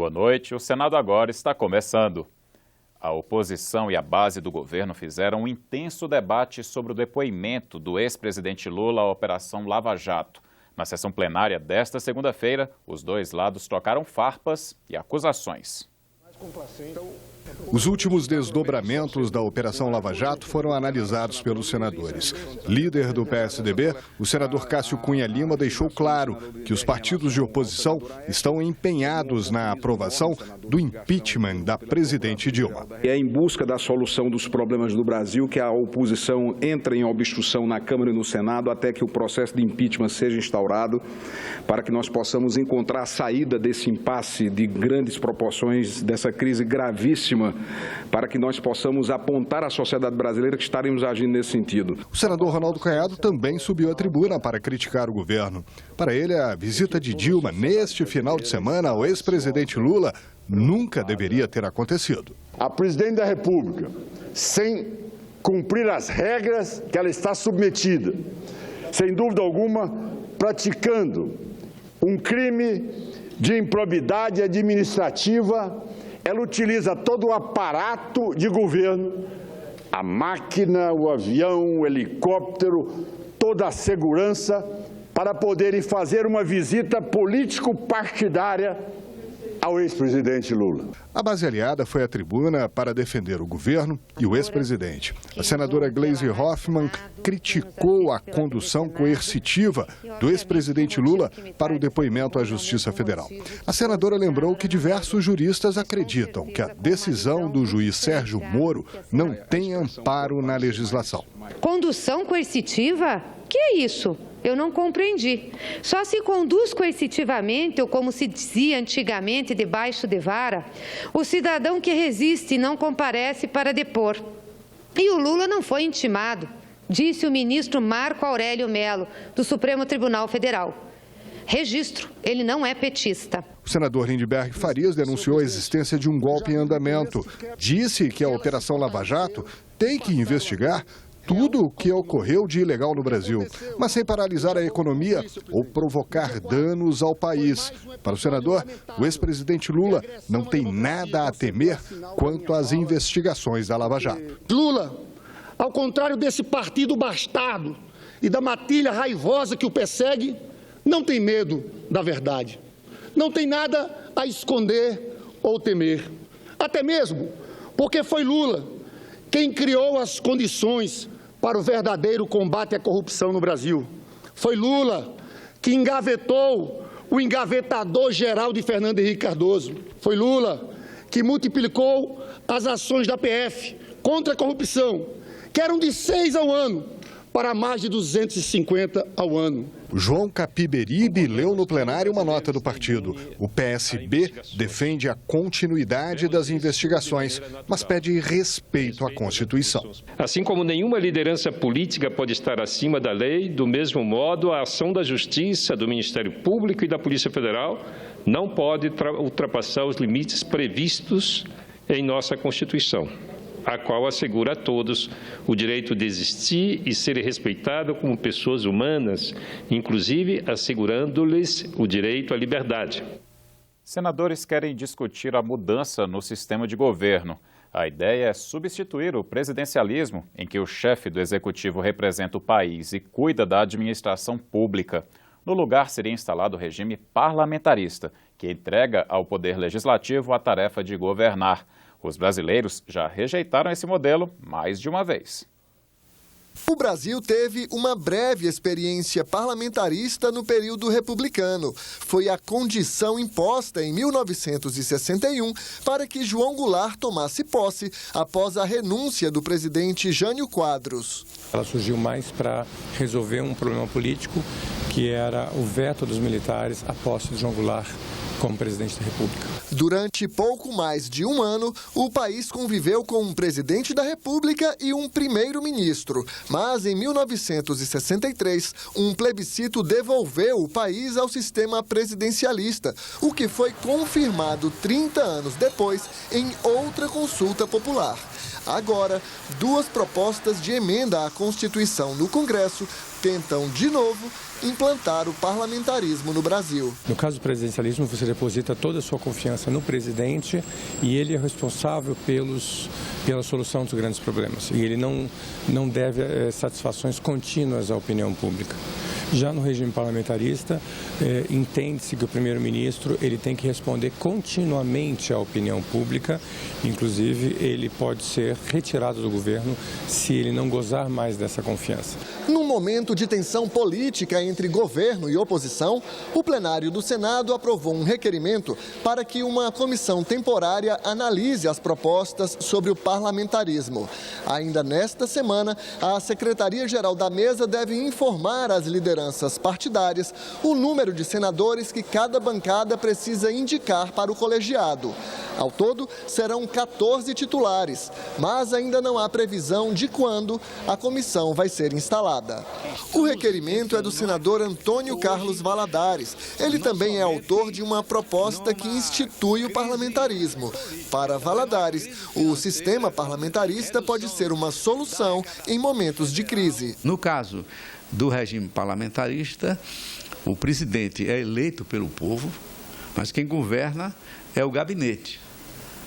Boa noite. O Senado agora está começando. A oposição e a base do governo fizeram um intenso debate sobre o depoimento do ex-presidente Lula à Operação Lava Jato. Na sessão plenária desta segunda-feira, os dois lados trocaram farpas e acusações. Os últimos desdobramentos da Operação Lava Jato foram analisados pelos senadores. Líder do PSDB, o senador Cássio Cunha Lima deixou claro que os partidos de oposição estão empenhados na aprovação do impeachment da presidente Dilma. É em busca da solução dos problemas do Brasil que a oposição entra em obstrução na Câmara e no Senado até que o processo de impeachment seja instaurado, para que nós possamos encontrar a saída desse impasse de grandes proporções, dessa crise gravíssima, para que nós possamos apontar à sociedade brasileira que estaremos agindo nesse sentido. O senador Ronaldo Caiado também subiu à tribuna para criticar o governo. Para ele, a visita de Dilma neste final de semana ao ex-presidente Lula nunca deveria ter acontecido. A presidente da República, sem cumprir as regras que ela está submetida, sem dúvida alguma, praticando um crime de improbidade administrativa, ela utiliza todo o aparato de governo, a máquina, o avião, o helicóptero, toda a segurança, para poderem fazer uma visita político-partidária ao ex-presidente Lula. A base aliada foi à tribuna para defender o governo e o ex-presidente. A senadora Gleisi Hoffmann criticou a condução coercitiva do ex-presidente Lula para o depoimento à Justiça Federal. A senadora lembrou que diversos juristas acreditam que a decisão do juiz Sérgio Moro não tem amparo na legislação. Condução coercitiva? Que é isso? Eu não compreendi. Só se conduz coercitivamente, ou como se dizia antigamente, debaixo de vara, o cidadão que resiste e não comparece para depor. E o Lula não foi intimado, disse o ministro Marco Aurélio Mello, do Supremo Tribunal Federal. Registro, ele não é petista. O senador Lindbergh Farias denunciou a existência de um golpe em andamento. Disse que a Operação Lava Jato tem que investigar tudo o que ocorreu de ilegal no Brasil, mas sem paralisar a economia ou provocar danos ao país. Para o senador, o ex-presidente Lula não tem nada a temer quanto às investigações da Lava Jato. Lula, ao contrário desse partido bastardo e da matilha raivosa que o persegue, não tem medo da verdade. Não tem nada a esconder ou temer. Até mesmo porque foi Lula quem criou as condições para o verdadeiro combate à corrupção no Brasil. Foi Lula que engavetou o engavetador geral de Fernando Henrique Cardoso. Foi Lula que multiplicou as ações da PF contra a corrupção, que eram de 6 ao ano, para mais de 250 ao ano. João Capiberibe leu no plenário uma nota do partido. O PSB defende a continuidade das investigações, mas pede respeito à Constituição. Assim como nenhuma liderança política pode estar acima da lei, do mesmo modo, a ação da Justiça, do Ministério Público e da Polícia Federal não pode ultrapassar os limites previstos em nossa Constituição, a qual assegura a todos o direito de existir e ser respeitado como pessoas humanas, inclusive assegurando-lhes o direito à liberdade. Senadores querem discutir a mudança no sistema de governo. A ideia é substituir o presidencialismo, em que o chefe do executivo representa o país e cuida da administração pública. No lugar seria instalado o regime parlamentarista, que entrega ao Poder Legislativo a tarefa de governar. Os brasileiros já rejeitaram esse modelo mais de uma vez. O Brasil teve uma breve experiência parlamentarista no período republicano. Foi a condição imposta em 1961 para que João Goulart tomasse posse após a renúncia do presidente Jânio Quadros. Ela surgiu mais para resolver um problema político, que era o veto dos militares à posse de João Goulart como presidente da República. Durante pouco mais de um ano, o país conviveu com um presidente da República e um primeiro-ministro. Mas, em 1963, um plebiscito devolveu o país ao sistema presidencialista, o que foi confirmado 30 anos depois em outra consulta popular. Agora, duas propostas de emenda à Constituição no Congresso tentam, de novo, implantar o parlamentarismo no Brasil. No caso do presidencialismo, você deposita toda a sua confiança no presidente e ele é responsável pela solução dos grandes problemas. E ele não deve satisfações contínuas à opinião pública. Já no regime parlamentarista, entende-se que o primeiro-ministro ele tem que responder continuamente à opinião pública, inclusive ele pode ser retirado do governo se ele não gozar mais dessa confiança. Num momento de tensão política entre governo e oposição, o plenário do Senado aprovou um requerimento para que uma comissão temporária analise as propostas sobre o parlamentarismo. Ainda nesta semana, a Secretaria-Geral da Mesa deve informar as lideranças partidárias o número de senadores que cada bancada precisa indicar para o colegiado. Ao todo, serão 14 titulares, mas ainda não há previsão de quando a comissão vai ser instalada. O requerimento é do senador Antônio Carlos Valadares. Ele também é autor de uma proposta que institui o parlamentarismo. Para Valadares, o sistema parlamentarista pode ser uma solução em momentos de crise. No caso do regime parlamentarista, o presidente é eleito pelo povo, mas quem governa é o gabinete.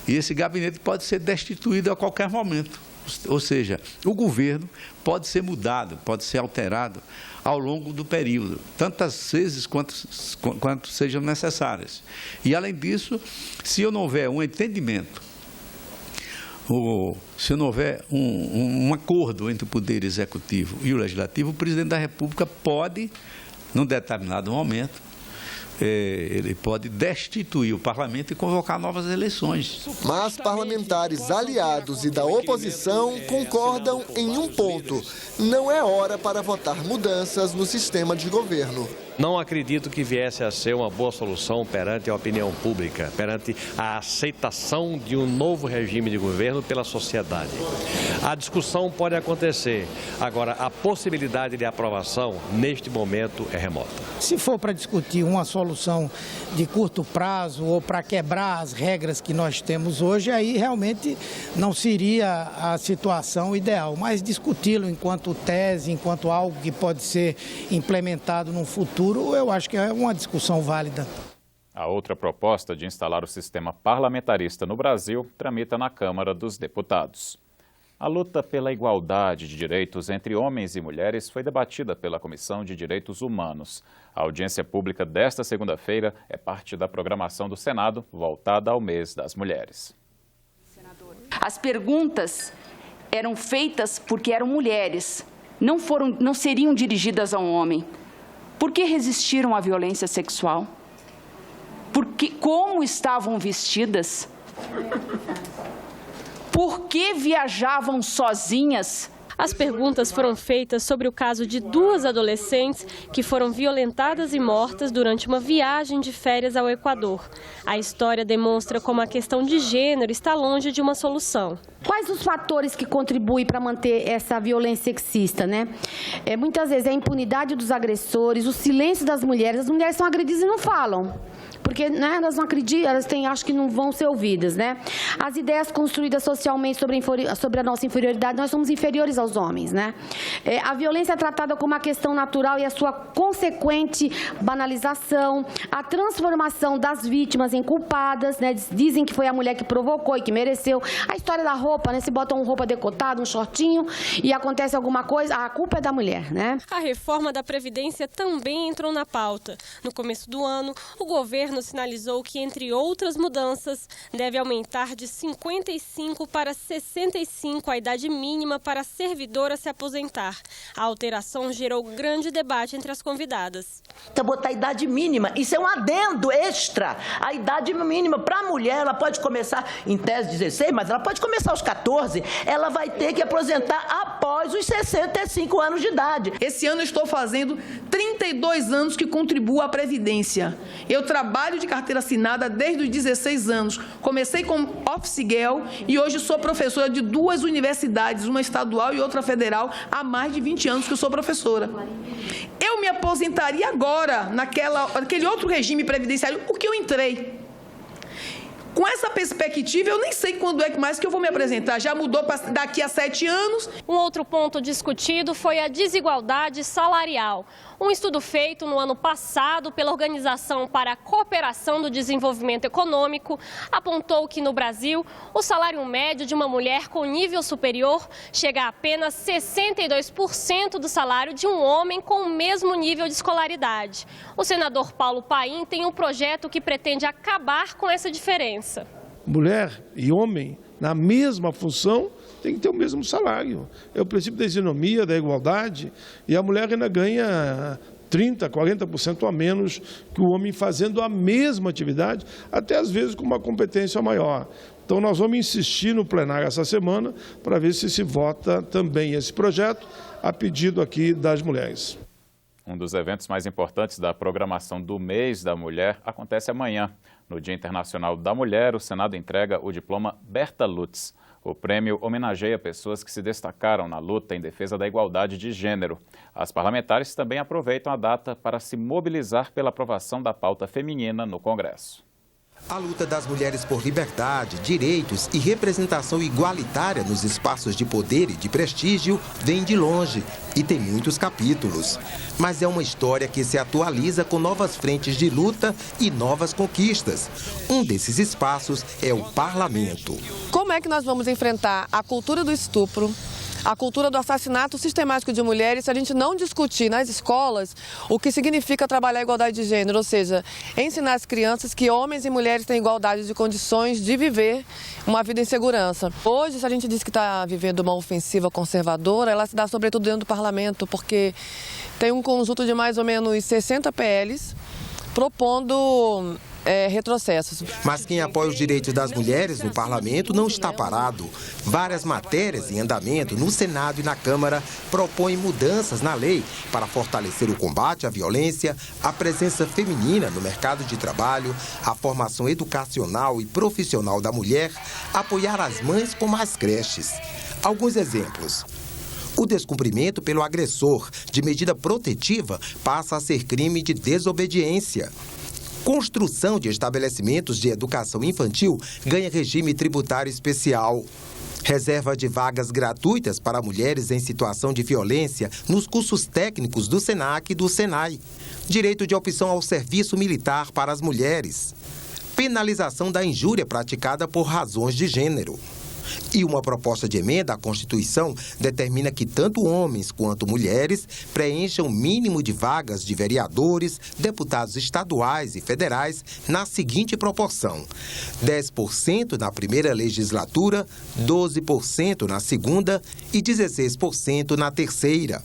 E esse gabinete pode ser destituído a qualquer momento. Ou seja, o governo pode ser mudado, pode ser alterado ao longo do período, tantas vezes quanto sejam necessárias. E, além disso, se não houver um entendimento, se não houver um acordo entre o Poder Executivo e o Legislativo, o Presidente da República pode, num determinado momento, ele pode destituir o parlamento e convocar novas eleições. Mas parlamentares aliados e da oposição concordam em um ponto: não é hora para votar mudanças no sistema de governo. Não acredito que viesse a ser uma boa solução perante a opinião pública, perante a aceitação de um novo regime de governo pela sociedade. A discussão pode acontecer, agora a possibilidade de aprovação neste momento é remota. Se for para discutir uma solução de curto prazo ou para quebrar as regras que nós temos hoje, aí realmente não seria a situação ideal, mas discuti-lo enquanto tese, enquanto algo que pode ser implementado no futuro, eu acho que é uma discussão válida. A outra proposta de instalar o sistema parlamentarista no Brasil tramita na Câmara dos Deputados. A luta pela igualdade de direitos entre homens e mulheres foi debatida pela Comissão de Direitos Humanos. A audiência pública desta segunda-feira é parte da programação do Senado, voltada ao mês das mulheres. As perguntas eram feitas porque eram mulheres, não seriam dirigidas a um homem. Por que resistiram à violência sexual? Como estavam vestidas? Por que viajavam sozinhas? As perguntas foram feitas sobre o caso de duas adolescentes que foram violentadas e mortas durante uma viagem de férias ao Equador. A história demonstra como a questão de gênero está longe de uma solução. Quais os fatores que contribuem para manter essa violência sexista, né? Muitas vezes é a impunidade dos agressores, o silêncio das mulheres. As mulheres são agredidas e não falam. Porque elas não acreditam, acho que não vão ser ouvidas, né? As ideias construídas socialmente sobre a nossa inferioridade, nós somos inferiores aos homens, né? A violência é tratada como uma questão natural e a sua consequente banalização, a transformação das vítimas em culpadas, né? Dizem que foi a mulher que provocou e que mereceu. A história da roupa, né? Se bota uma roupa decotada, um shortinho e acontece alguma coisa, a culpa é da mulher, né? A reforma da Previdência também entrou na pauta. No começo do ano, o governo sinalizou que, entre outras mudanças, deve aumentar de 55 para 65 a idade mínima para a servidora se aposentar. A alteração gerou grande debate entre as convidadas. Botar a idade mínima, isso é um adendo extra. A idade mínima para a mulher, ela pode começar em tese 16, mas ela pode começar aos 14. Ela vai ter que aposentar após os 65 anos de idade. Esse ano eu estou fazendo 32 anos que contribuo à Previdência. Eu trabalho de carteira assinada desde os 16 anos. Comecei como office girl e hoje sou professora de duas universidades, uma estadual e outra federal, há mais de 20 anos que eu sou professora. Eu me aposentaria agora, naquele outro regime previdenciário, o que eu entrei. Com essa perspectiva, eu nem sei quando é mais que eu vou me apresentar. Já mudou para daqui a 7 anos. Um outro ponto discutido foi a desigualdade salarial. Um estudo feito no ano passado pela Organização para a Cooperação do Desenvolvimento Econômico apontou que no Brasil o salário médio de uma mulher com nível superior chega a apenas 62% do salário de um homem com o mesmo nível de escolaridade. O senador Paulo Paim tem um projeto que pretende acabar com essa diferença. Mulher e homem, na mesma função, tem que ter o mesmo salário. É o princípio da isonomia, da igualdade, e a mulher ainda ganha 30%, 40% a menos que o homem fazendo a mesma atividade, até às vezes com uma competência maior. Então nós vamos insistir no plenário essa semana para ver se vota também esse projeto a pedido aqui das mulheres. Um dos eventos mais importantes da programação do mês da mulher acontece amanhã. No Dia Internacional da Mulher, o Senado entrega o diploma Berta Lutz. O prêmio homenageia pessoas que se destacaram na luta em defesa da igualdade de gênero. As parlamentares também aproveitam a data para se mobilizar pela aprovação da pauta feminina no Congresso. A luta das mulheres por liberdade, direitos e representação igualitária nos espaços de poder e de prestígio vem de longe e tem muitos capítulos. Mas é uma história que se atualiza com novas frentes de luta e novas conquistas. Um desses espaços é o parlamento. Como é que nós vamos enfrentar a cultura do estupro, a cultura do assassinato sistemático de mulheres, se a gente não discutir nas escolas o que significa trabalhar a igualdade de gênero, ou seja, ensinar as crianças que homens e mulheres têm igualdade de condições de viver uma vida em segurança. Hoje, se a gente diz que está vivendo uma ofensiva conservadora, ela se dá sobretudo dentro do parlamento, porque tem um conjunto de mais ou menos 60 PLs propondo retrocessos. Mas quem apoia os direitos das mulheres no parlamento não está parado. Várias matérias em andamento no Senado e na Câmara propõem mudanças na lei para fortalecer o combate à violência, a presença feminina no mercado de trabalho, a formação educacional e profissional da mulher, apoiar as mães com mais creches. Alguns exemplos. O descumprimento pelo agressor de medida protetiva passa a ser crime de desobediência. Construção de estabelecimentos de educação infantil ganha regime tributário especial. Reserva de vagas gratuitas para mulheres em situação de violência nos cursos técnicos do SENAC e do SENAI. Direito de opção ao serviço militar para as mulheres. Penalização da injúria praticada por razões de gênero. E uma proposta de emenda à Constituição determina que tanto homens quanto mulheres preencham o mínimo de vagas de vereadores, deputados estaduais e federais na seguinte proporção: 10% na primeira legislatura, 12% na segunda e 16% na terceira.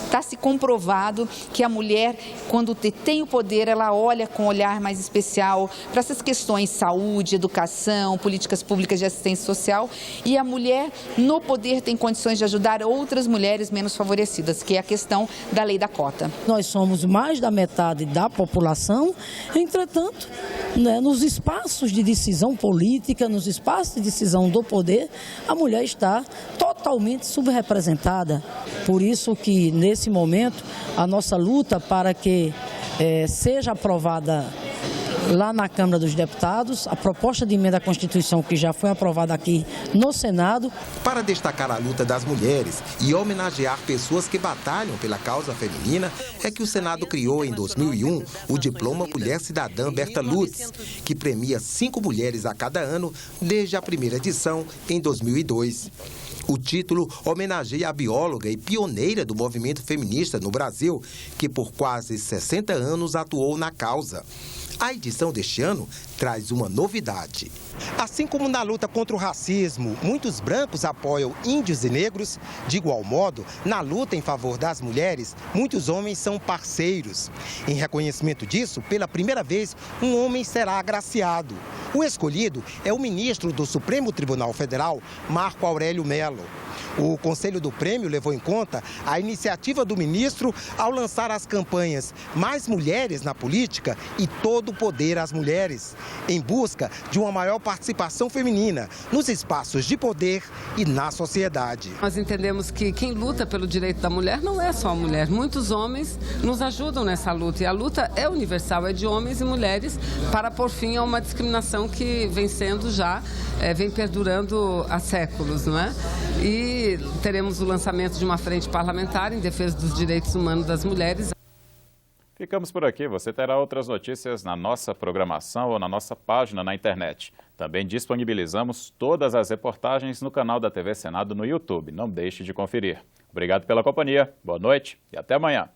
Está se comprovado que a mulher, quando tem o poder, ela olha com um olhar mais especial para essas questões saúde, educação, políticas públicas de assistência social, e a mulher no poder tem condições de ajudar outras mulheres menos favorecidas, que é a questão da lei da cota. Nós somos mais da metade da população, entretanto, nos espaços de decisão política, nos espaços de decisão do poder, a mulher está totalmente subrepresentada. Por isso que, nesse momento, a nossa luta para que seja aprovada lá na Câmara dos Deputados, a proposta de emenda à Constituição que já foi aprovada aqui no Senado. Para destacar a luta das mulheres e homenagear pessoas que batalham pela causa feminina, é que o Senado criou em 2001 o Diploma Mulher Cidadã Berta Lutz, que premia 5 mulheres a cada ano desde a primeira edição em 2002. O título homenageia a bióloga e pioneira do movimento feminista no Brasil, que por quase 60 anos atuou na causa. A edição deste ano traz uma novidade. Assim como na luta contra o racismo, muitos brancos apoiam índios e negros, de igual modo, na luta em favor das mulheres, muitos homens são parceiros. Em reconhecimento disso, pela primeira vez, um homem será agraciado. O escolhido é o ministro do Supremo Tribunal Federal, Marco Aurélio Mello. O Conselho do Prêmio levou em conta a iniciativa do ministro ao lançar as campanhas Mais Mulheres na Política e Todo o Poder às Mulheres, em busca de uma maior participação feminina nos espaços de poder e na sociedade. Nós entendemos que quem luta pelo direito da mulher não é só a mulher. Muitos homens nos ajudam nessa luta e a luta é universal, é de homens e mulheres para pôr fim a uma discriminação tradição que vem sendo já, vem perdurando há séculos, não é? E teremos o lançamento de uma frente parlamentar em defesa dos direitos humanos das mulheres. Ficamos por aqui. Você terá outras notícias na nossa programação ou na nossa página na internet. Também disponibilizamos todas as reportagens no canal da TV Senado no YouTube. Não deixe de conferir. Obrigado pela companhia, boa noite e até amanhã.